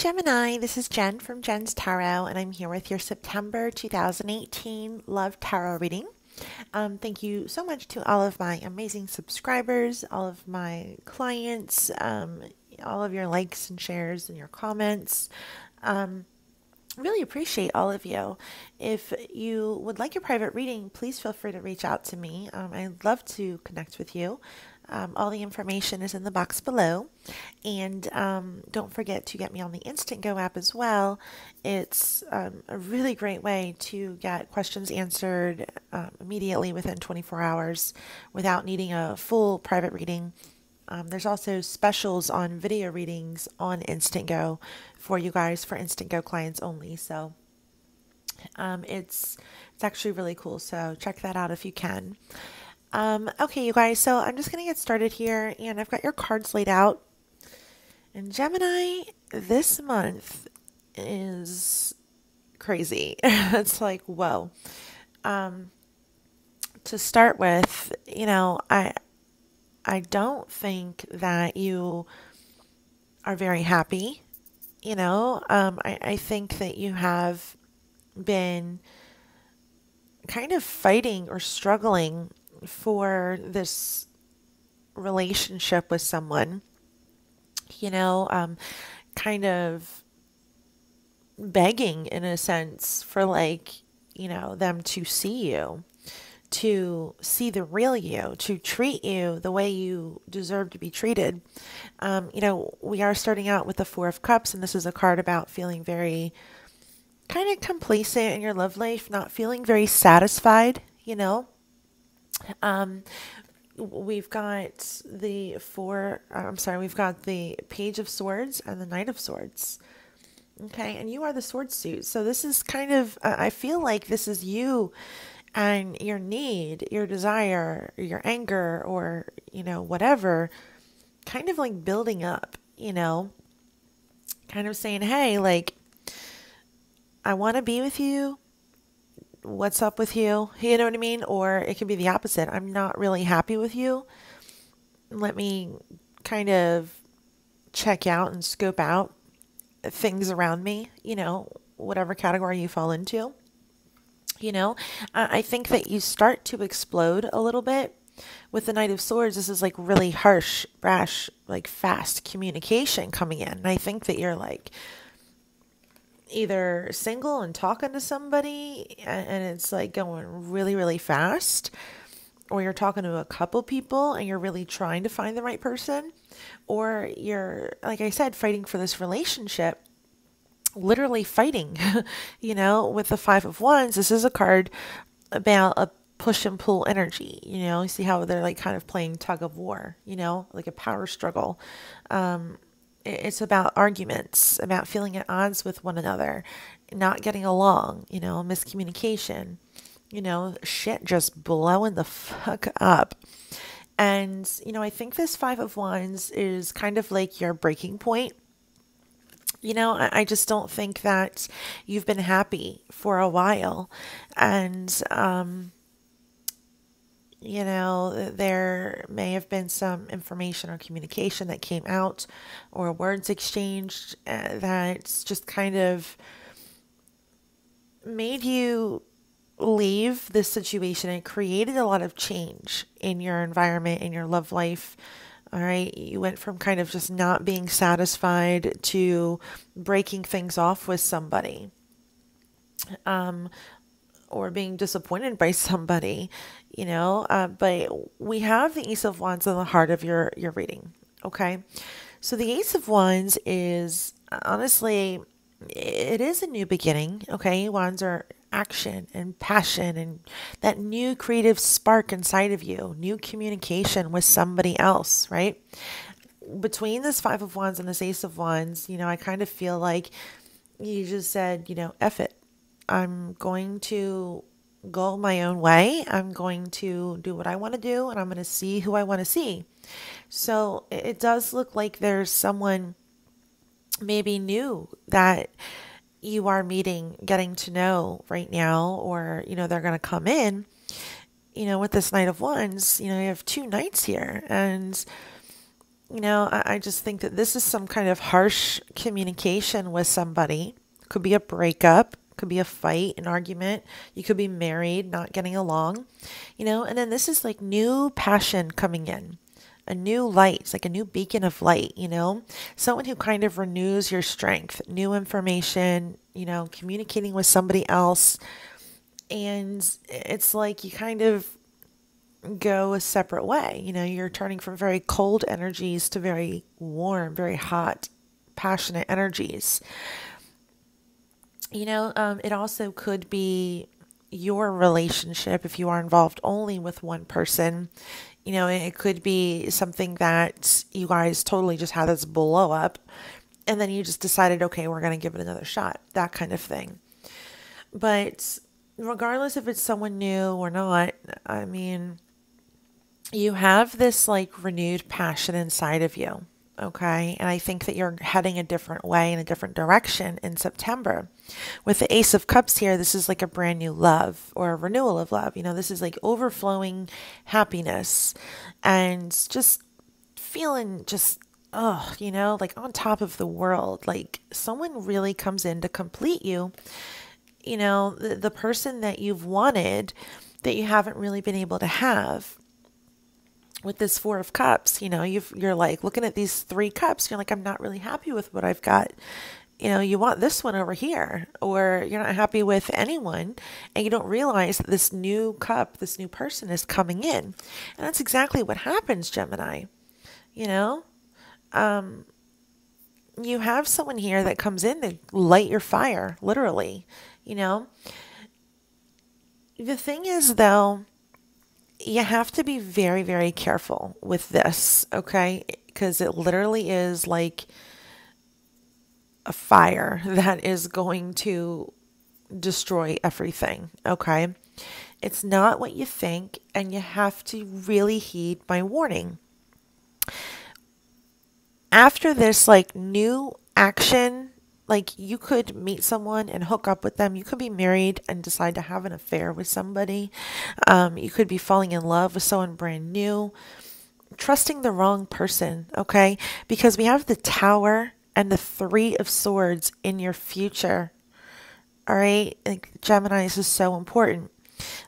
Gemini, this is Jen from JensTarot, and I'm here with your September 2018 Love Tarot reading. Thank you so much to all of my amazing subscribers, all of my clients, all of your likes and shares and your comments. Really appreciate all of you. If you would like your private reading, please feel free to reach out to me. I'd love to connect with you. All the information is in the box below. And don't forget to get me on the Instant Go app as well. It's a really great way to get questions answered immediately within 24 hours without needing a full private reading. There's also specials on video readings on Instant Go for you guys, for Instant Go clients only. So it's actually really cool. So check that out if you can. Okay, you guys, so I'm just going to get started here, and I've got your cards laid out. And Gemini, this month is crazy. It's like, whoa. To start with, I don't think that you are very happy. I think that you have been kind of fighting or struggling for this relationship with someone, kind of begging in a sense for them to see you, to see the real you, to treat you the way you deserve to be treated. We are starting out with the Four of Cups, and this is a card about feeling very kind of complacent in your love life, not feeling very satisfied, We've got we've got the Page of Swords and the Knight of Swords. Okay, and you are the sword suit. So this is kind of, I feel like this is you and your need, your desire, your anger, or, whatever, kind of like building up, kind of saying, hey, I want to be with you. What's up with you? You know what I mean? Or it could be the opposite. I'm not really happy with you. Let me kind of check out and scope out things around me, whatever category you fall into. I think that you start to explode a little bit with the Knight of Swords. This is like really harsh, brash, like fast communication coming in. And I think that you're either single and talking to somebody and it's going really, really fast, or you're talking to a couple people and you're really trying to find the right person, or you're, like I said, fighting for this relationship, literally fighting, with the Five of Wands. This is a card about a push and pull energy, you see how they're kind of playing tug of war, like a power struggle. It's about arguments, about feeling at odds with one another, not getting along, miscommunication, shit just blowing the fuck up. And, I think this Five of Wands is kind of like your breaking point. I just don't think that you've been happy for a while. And, there may have been some information or communication that came out or words exchanged that's just kind of made you leave this situation. It created a lot of change in your environment, in your love life. All right. You went from kind of just not being satisfied to breaking things off with somebody. Or being disappointed by somebody, but we have the Ace of Wands in the heart of your reading. Okay. So the Ace of Wands is honestly, it is a new beginning. Okay. Wands are action and passion and that new creative spark inside of you, new communication with somebody else, right? Between this Five of Wands and this Ace of Wands, I kind of feel like you just said, F it. I'm going to go my own way. I'm going to do what I want to do, and I'm going to see who I want to see. So it does look like there's someone maybe new that you are meeting, getting to know right now, or, they're going to come in, with this Knight of Wands. You have two knights here, and I just think that this is some kind of harsh communication with somebody. Could be a breakup, could be a fight, an argument. You could be married, not getting along, and then this is like new passion coming in, a new light. It's like a new beacon of light, someone who kind of renews your strength, new information, communicating with somebody else. And it's like you kind of go a separate way. You're turning from very cold energies to very warm, very hot, passionate energies. It also could be your relationship if you are involved only with one person. It could be something that you guys totally just had this blow up and then you just decided, okay, we're going to give it another shot, that kind of thing. But regardless if it's someone new or not, I mean, you have this like renewed passion inside of you. Okay. And I think that you're heading a different way in a different direction in September. With the Ace of Cups here, this is like a brand new love or a renewal of love. This is like overflowing happiness and just feeling just, like on top of the world. Like someone really comes in to complete you. The person that you've wanted that you haven't really been able to have. With this Four of Cups, you're like looking at these 3 cups. You're like, I'm not really happy with what I've got. You want this one over here, or you're not happy with anyone, and you don't realize that this new cup, this new person is coming in. And that's exactly what happens, Gemini. You have someone here that comes in to light your fire, literally. The thing is, though, you have to be very, very careful with this, okay? Because it literally is like a fire that is going to destroy everything, okay? It's not what you think, and you have to really heed my warning. After this, like, new action, like, you could meet someone and hook up with them. You could be married and decide to have an affair with somebody. You could be falling in love with someone brand new. Trusting the wrong person, okay? Because we have the Tower and the 3 of Swords in your future. All right? Like, Gemini, this is so important.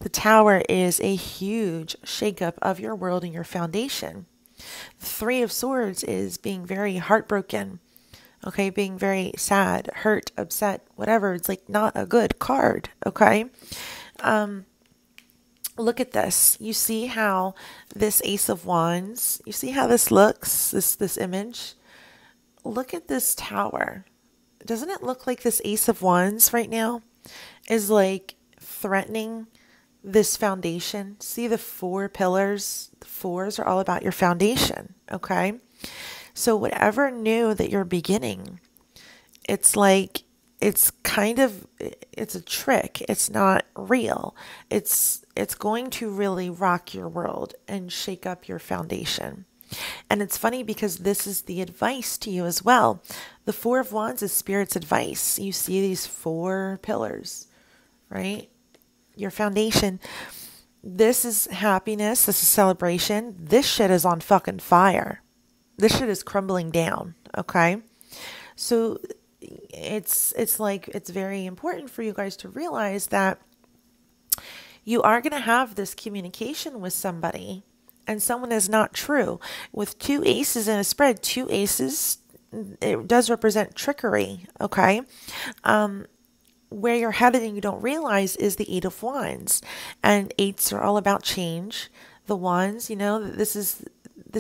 The Tower is a huge shakeup of your world and your foundation. The 3 of Swords is being very heartbroken. Okay, being very sad, hurt, upset, whatever. It's like not a good card, okay? Look at this. You see how this Ace of Wands, you see how this looks, this image? Look at this Tower. Doesn't it look like this Ace of Wands right now is like threatening this foundation? See the 4 pillars? The 4s are all about your foundation, okay? So whatever new that you're beginning, it's like, it's a trick. It's not real. It's going to really rock your world and shake up your foundation. And it's funny because this is the advice to you as well. The 4 of Wands is Spirit's advice. You see these 4 pillars, right? Your foundation. This is happiness. This is celebration. This shit is on fucking fire. This shit is crumbling down, okay? So it's very important for you guys to realize that you are going to have this communication with somebody and someone is not true. With 2 aces in a spread, 2 aces, it does represent trickery, okay? Where you're headed and you don't realize is the 8 of Wands. And 8s are all about change. The Wands, this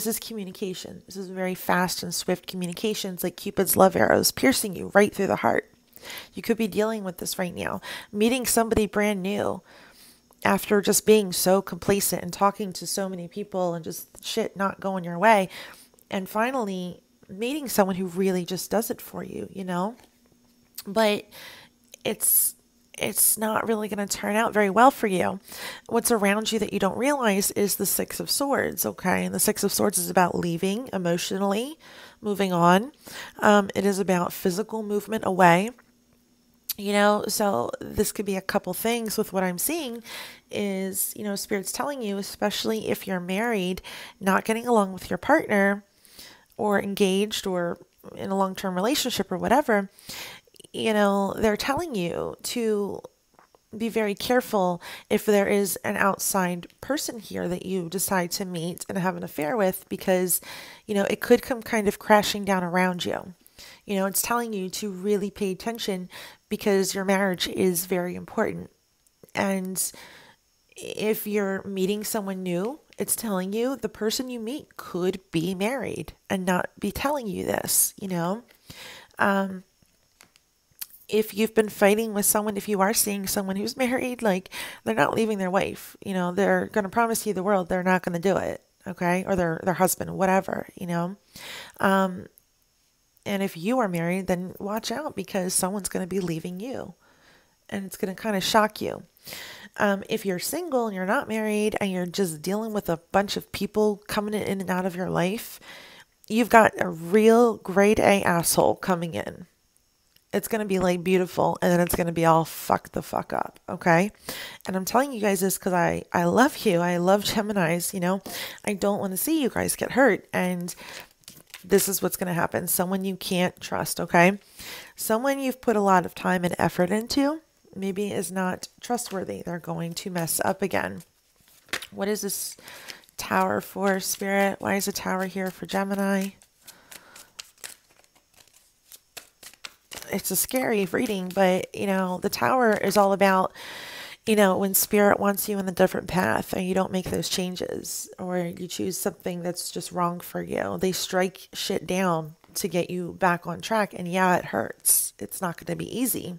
is communication. This is very fast and swift communication. It's like Cupid's love arrows piercing you right through the heart. You could be dealing with this right now. Meeting somebody brand new after just being so complacent and talking to so many people and just shit not going your way. And finally meeting someone who really just does it for you, But it's not really going to turn out very well for you. What's around you that you don't realize is the 6 of Swords, okay? And the 6 of Swords is about leaving emotionally, moving on. It is about physical movement away. So this could be a couple things with what I'm seeing is, Spirit's telling you, especially if you're married, not getting along with your partner, or engaged or in a long-term relationship or whatever, they're telling you to be very careful if there is an outside person here that you decide to meet and have an affair with, because, it could come kind of crashing down around you. It's telling you to really pay attention because your marriage is very important. And if you're meeting someone new, it's telling you the person you meet could be married and not be telling you this, if you've been fighting with someone, if you are seeing someone who's married, like, they're not leaving their wife, they're going to promise you the world. They're not going to do it. Okay. Or their husband, whatever, and if you are married, then watch out, because someone's going to be leaving you and it's going to kind of shock you. If you're single and you're not married and you're just dealing with a bunch of people coming in and out of your life, you've got a real grade A asshole coming in. It's going to be like beautiful, and then it's going to be all fucked the fuck up. Okay. And I'm telling you guys this because I love you. I love Geminis. I don't want to see you guys get hurt. And this is what's going to happen. Someone you can't trust. Okay. Someone you've put a lot of time and effort into maybe is not trustworthy. They're going to mess up again. What is this Tower for, Spirit? Why is a Tower here for Gemini? It's a scary reading, but, the Tower is all about, when Spirit wants you in a different path and you don't make those changes, or you choose something that's just wrong for you. They strike shit down to get you back on track. And yeah, it hurts. It's not going to be easy.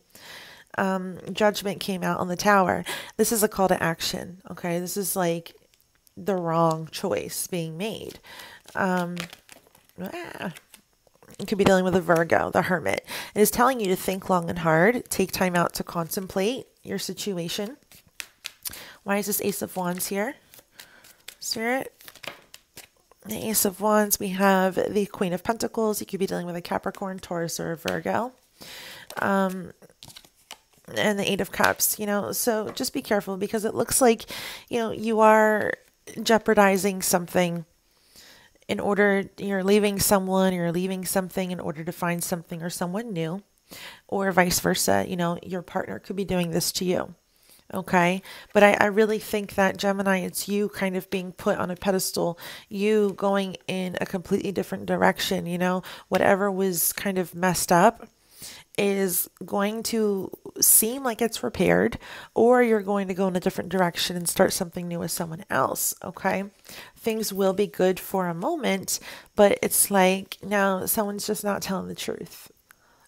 Judgment came out on the Tower. This is a call to action. Okay. This is like the wrong choice being made. You could be dealing with a Virgo, the Hermit. It is telling you to think long and hard, take time out to contemplate your situation. Why is this Ace of Wands here? Spirit? The Ace of Wands, we have the Queen of Pentacles. You could be dealing with a Capricorn, Taurus, or a Virgo. And the Eight of Cups, so just be careful, because it looks like, you are jeopardizing something in order, you're leaving someone, you're leaving something in order to find something or someone new, or vice versa. Your partner could be doing this to you. Okay. But I really think that, Gemini, it's you kind of being put on a pedestal, you going in a completely different direction. Whatever was kind of messed up is going to seem like it's repaired, or you're going to go in a different direction and start something new with someone else. Okay. Things will be good for a moment, but it's like, now someone's just not telling the truth.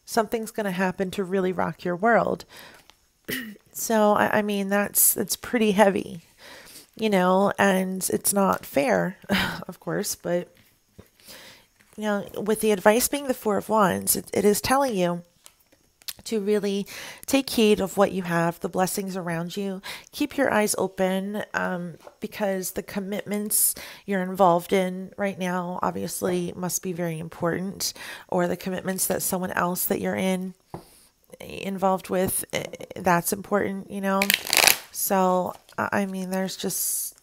Something's going to happen to really rock your world. So, I mean, that's pretty heavy, and it's not fair, of course, but, with the advice being the Four of Wands, it is telling you to really take heed of what you have, the blessings around you. Keep your eyes open, because the commitments you're involved in right now obviously must be very important, or the commitments that someone else that you're involved with, that's important, So, I mean, there's just,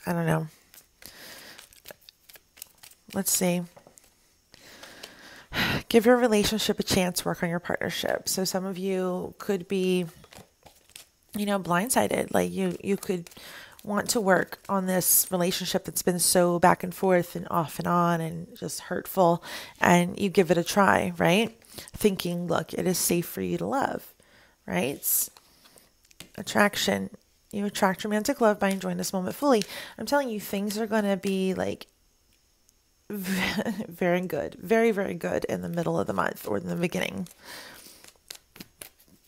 I don't know. Let's see. Give your relationship a chance, work on your partnership. So some of you could be, blindsided. Like you could want to work on this relationship that's been so back and forth and off and on and just hurtful, and you give it a try, right? Thinking, look, it is safe for you to love, right? It's attraction. You attract romantic love by enjoying this moment fully. I'm telling you, things are going to be like very good, very, very good in the middle of the month or in the beginning.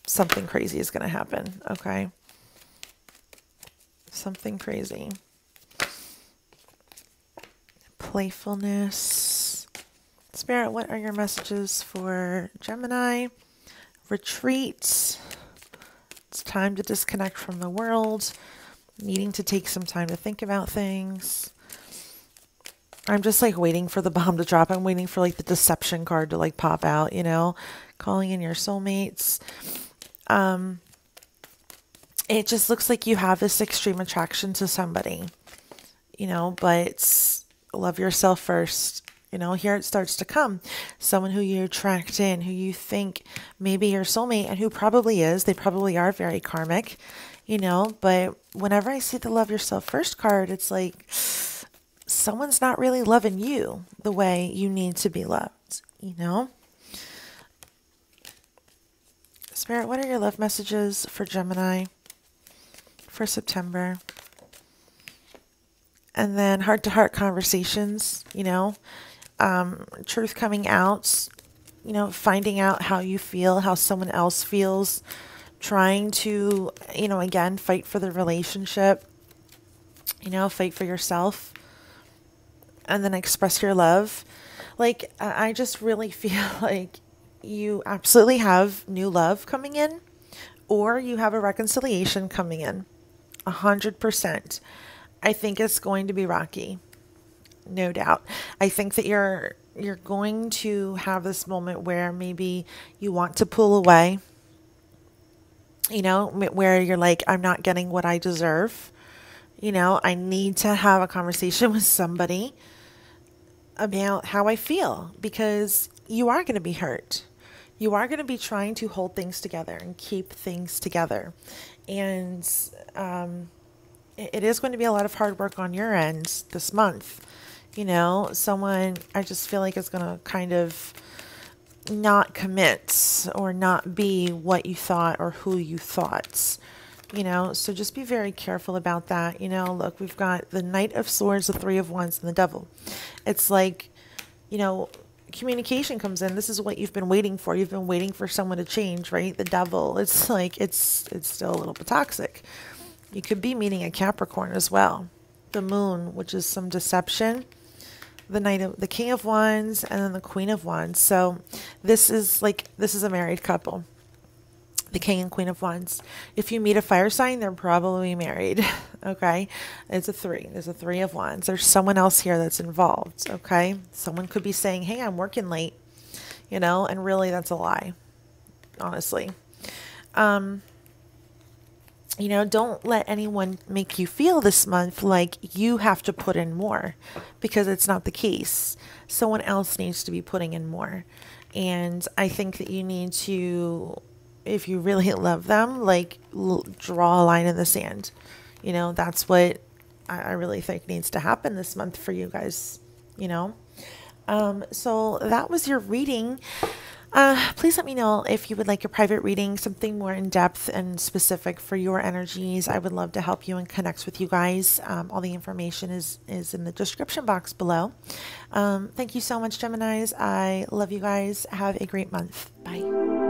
Something crazy is going to happen. Okay. Something crazy. Playfulness. Spirit, what are your messages for Gemini? Retreat. It's time to disconnect from the world. Needing to take some time to think about things. I'm just like waiting for the bomb to drop. I'm waiting for like the deception card to like pop out, calling in your soulmates. It just looks like you have this extreme attraction to somebody, but love yourself first. You know, here it starts to come. Someone who you attract in, who you think maybe your soulmate, and who probably is. They probably are very karmic, you know. But whenever I see the love yourself first card, it's like someone's not really loving you the way you need to be loved, you know. Spirit, what are your love messages for Gemini for September? And then heart-to-heart conversations, you know, truth coming out, you know, finding out how you feel, how someone else feels, trying to, you know, again, fight for the relationship, you know, fight for yourself, and then express your love. Like, I just really feel like you absolutely have new love coming in, or you have a reconciliation coming in. 100%. I think it's going to be rocky. No doubt. I think that you're going to have this moment where maybe you want to pull away, you know, where you're like, I'm not getting what I deserve. You know, I need to have a conversation with somebody about how I feel, because you are going to be hurt. You are going to be trying to hold things together and keep things together. And it is going to be a lot of hard work on your end this month. You know, someone, I just feel like is going to kind of not commit or not be what you thought or who you thought. You know, so just be very careful about that. You know, look, we've got the Knight of Swords, the Three of Wands, and the Devil. It's like, you know, communication comes in. This is what you've been waiting for. You've been waiting for someone to change, right? The Devil. It's like, it's still a little bit toxic. You could be meeting a Capricorn as well. The Moon, which is some deception. The King of Wands, and then the Queen of Wands. So this is a married couple. The King and Queen of Wands. If you meet a fire sign, they're probably married. Okay. It's a 3. There's a 3 of Wands. There's someone else here that's involved. Okay. Someone could be saying, hey, I'm working late, you know, and really that's a lie, honestly. You know, don't let anyone make you feel this month like you have to put in more, because it's not the case. Someone else needs to be putting in more. And I think that you need to, if you really love them, like draw a line in the sand. You know, that's what I really think needs to happen this month for you guys, you know. So that was your reading. Please let me know if you would like a private reading, something more in depth and specific for your energies. I would love to help you and connect with you guys. All the information is in the description box below. Thank you so much, Geminis. I love you guys. Have a great month. Bye.